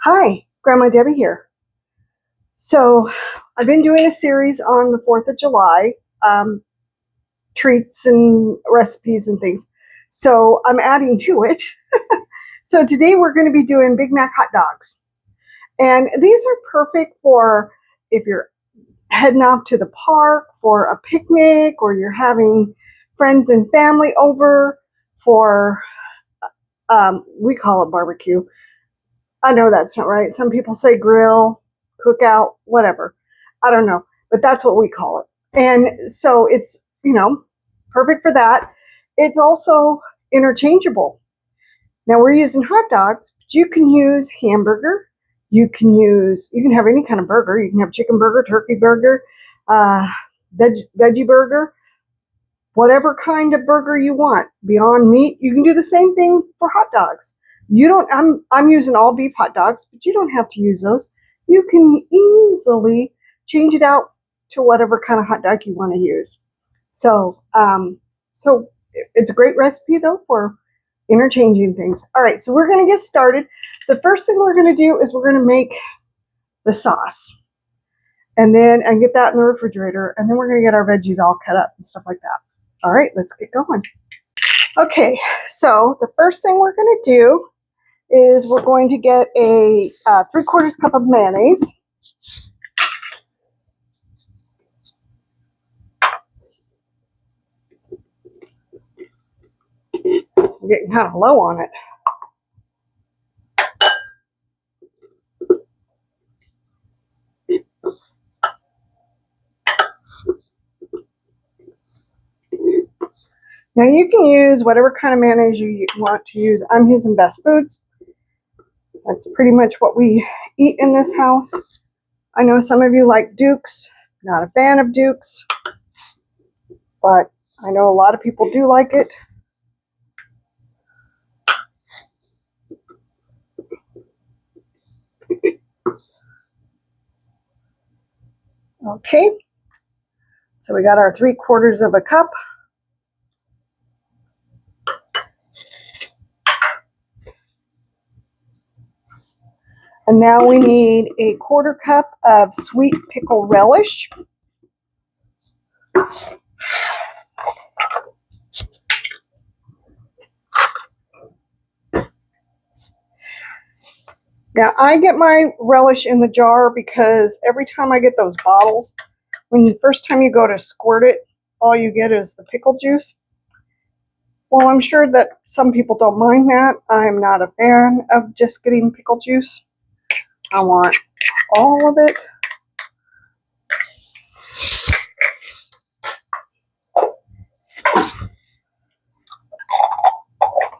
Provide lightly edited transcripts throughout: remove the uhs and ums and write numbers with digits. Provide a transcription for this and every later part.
Hi, Grandma Debbie here. So I've been doing a series on the 4th of July, treats and recipes and things. So I'm adding to it. So today we're going to be doing Big Mac hot dogs. And these are perfect for if you're heading off to the park for a picnic, or you're having friends and family over for, we call it barbecue. I know that's not right. Some people say grill, cookout, whatever. I don't know, but that's what we call it. And so it's, perfect for that. It's also interchangeable. Now we're using hot dogs, but you can use hamburger. You can have any kind of burger. You can have chicken burger, turkey burger, veggie burger, whatever kind of burger you want. Beyond Meat, you can do the same thing for hot dogs. I'm using all beef hot dogs, but you don't have to use those. You can easily change it out to whatever kind of hot dog you want to use. So it's a great recipe though for interchanging things. All right, so we're going to get started. The first thing we're going to do is we're going to make the sauce, and get that in the refrigerator, and then we're going to get our veggies all cut up and stuff like that. All right, let's get going. Okay, so the first thing we're going to do is we're going to get a 3/4 cup of mayonnaise. I'm getting kind of low on it. Now you can use whatever kind of mayonnaise you want to use. I'm using Best Foods. That's pretty much what we eat in this house. I know some of you like Duke's. Not a fan of Duke's, but I know a lot of people do like it. Okay, so we got our 3/4 cup. And now we need a 1/4 cup of sweet pickle relish. Now I get my relish in the jar because every time I get those bottles, when the first time you go to squirt it, all you get is the pickle juice. Well, I'm sure that some people don't mind that. I'm not a fan of just getting pickle juice. I want all of it.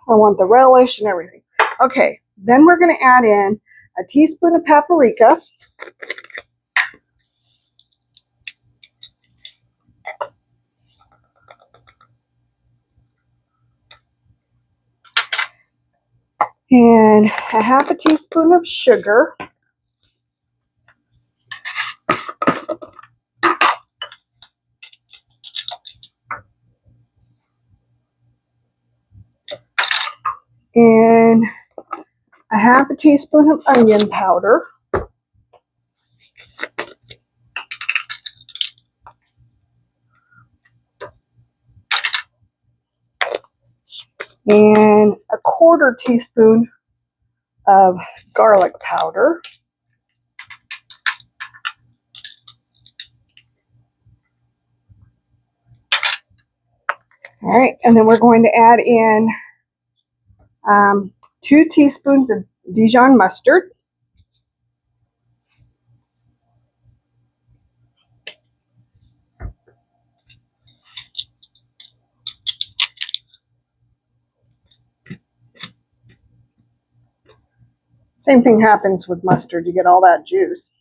I want the relish and everything. Okay, then we're going to add in a teaspoon of paprika. And a 1/2 teaspoon of sugar. And a 1/2 teaspoon of onion powder. And a 1/4 teaspoon of garlic powder. All right, and then we're going to add in 2 teaspoons of Dijon mustard. Same thing happens with mustard. You get all that juice.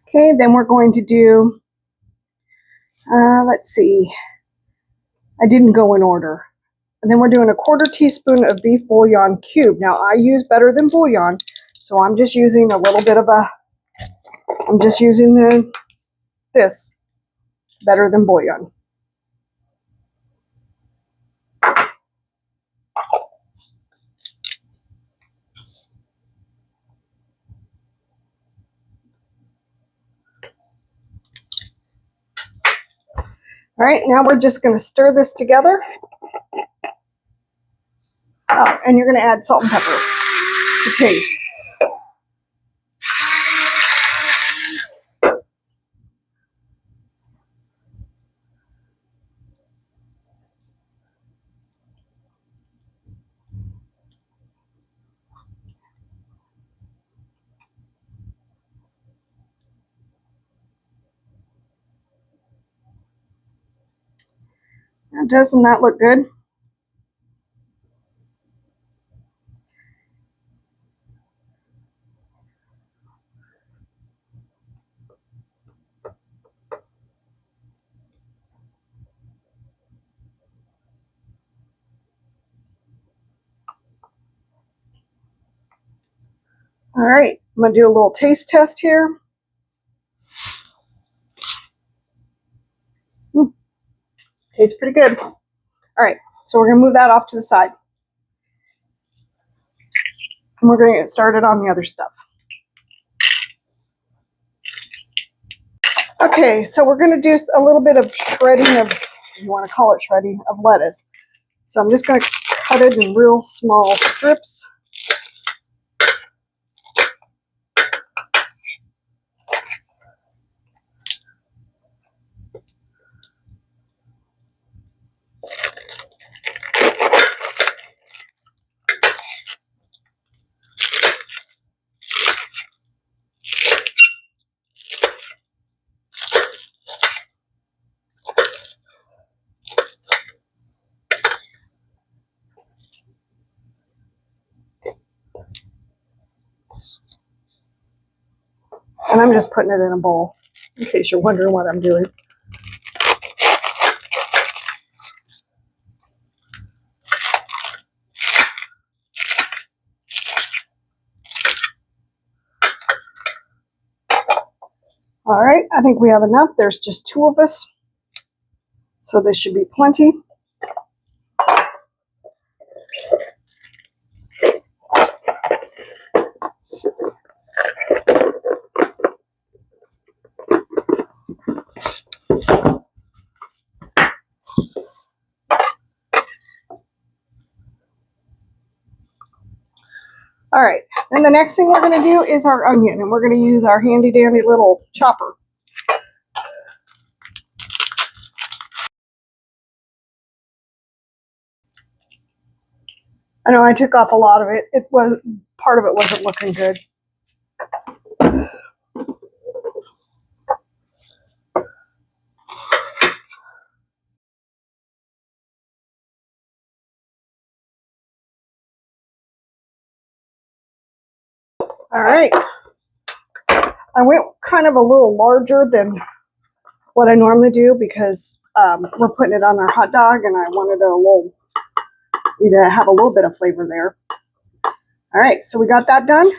Okay, then we're going to do, let's see, I didn't go in order. And then we're doing a 1/4 teaspoon of beef bouillon cube. Now I use better than bouillon, so I'm just using a little bit of a I'm just using this better than bouillon. All right, now we're just going to stir this together. Oh, and you're going to add salt and pepper to taste. Now, doesn't that look good? All right, I'm going to do a little taste test here. Tastes pretty good. All right, so we're going to move that off to the side. And we're going to get started on the other stuff. Okay, so we're going to do a little bit of shredding of, if you want to call it shredding, of lettuce. So I'm just going to cut it in real small strips. And I'm just putting it in a bowl, in case you're wondering what I'm doing. All right, I think we have enough. There's just 2 of us, so this should be plenty. All right, and the next thing we're going to do is our onion, and we're going to use our handy dandy little chopper. I know I took off a lot of it. Part of it wasn't looking good. All right, I went kind of a little larger than what I normally do because we're putting it on our hot dog, and I wanted to have a little bit of flavor there. All right, so we got that done.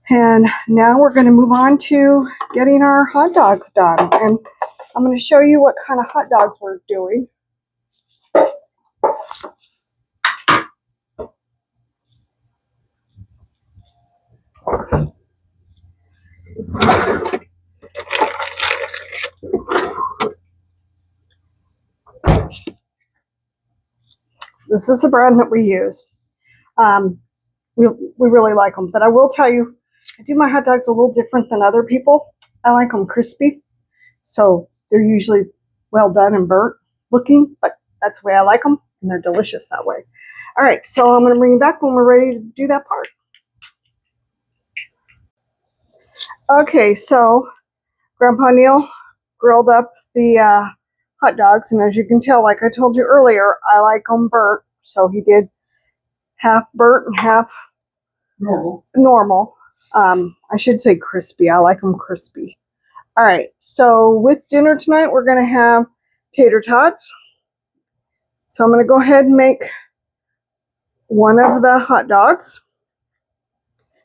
And now we're going to move on to getting our hot dogs done. And I'm going to show you what kind of hot dogs we're doing. This is the brand that we use. We really like them, but I will tell you, I do my hot dogs a little different than other people. I like them crispy, so they're usually well done and burnt looking, but that's the way I like them, and they're delicious that way. All right, so I'm going to bring you back when we're ready to do that part. Okay, so Grandpa Neil grilled up the hot dogs, and as you can tell, like I told you earlier, I like them burnt, so he did half burnt and half normal. I should say crispy. I like them crispy. All right, so with dinner tonight, we're going to have tater tots. So I'm going to go ahead and make one of the hot dogs.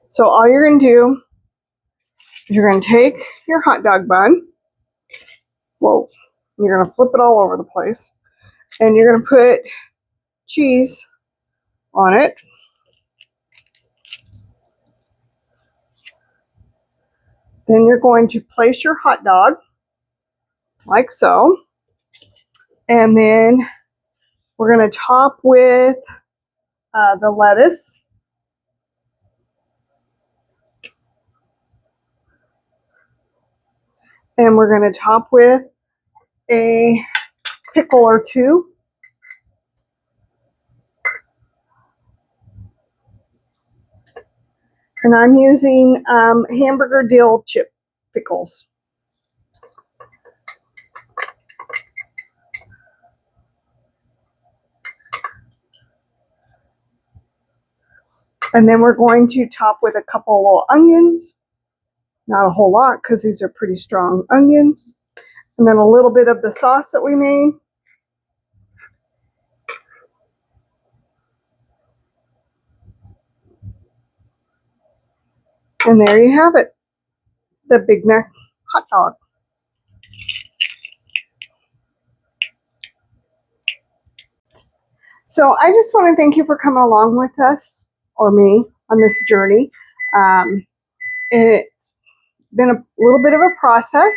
So all you're going to do You're going to take your hot dog bun. Whoa. You're going to flip it all over the place. And you're going to put cheese on it. Then you're going to place your hot dog like so. And then we're going to top with the lettuce. And we're going to top with a pickle or two. And I'm using hamburger dill chip pickles. And then we're going to top with a couple of little onions. Not a whole lot because these are pretty strong onions. And then a little bit of the sauce that we made. And there you have it, the Big Mac hot dog. So I just want to thank you for coming along with us, or me, on this journey. It's been a little bit of a process,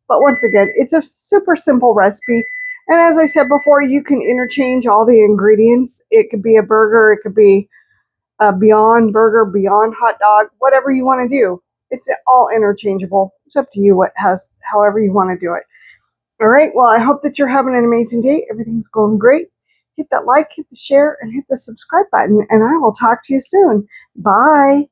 but once again, it's a super simple recipe. And as I said before, you can interchange all the ingredients. It could be a burger, it could be a Beyond Burger, Beyond Hot Dog, whatever you want to do. It's all interchangeable. It's up to you however you want to do it. All right, well, I hope that you're having an amazing day. Everything's going great. Hit that like, hit the share, and hit the subscribe button, and I will talk to you soon. Bye.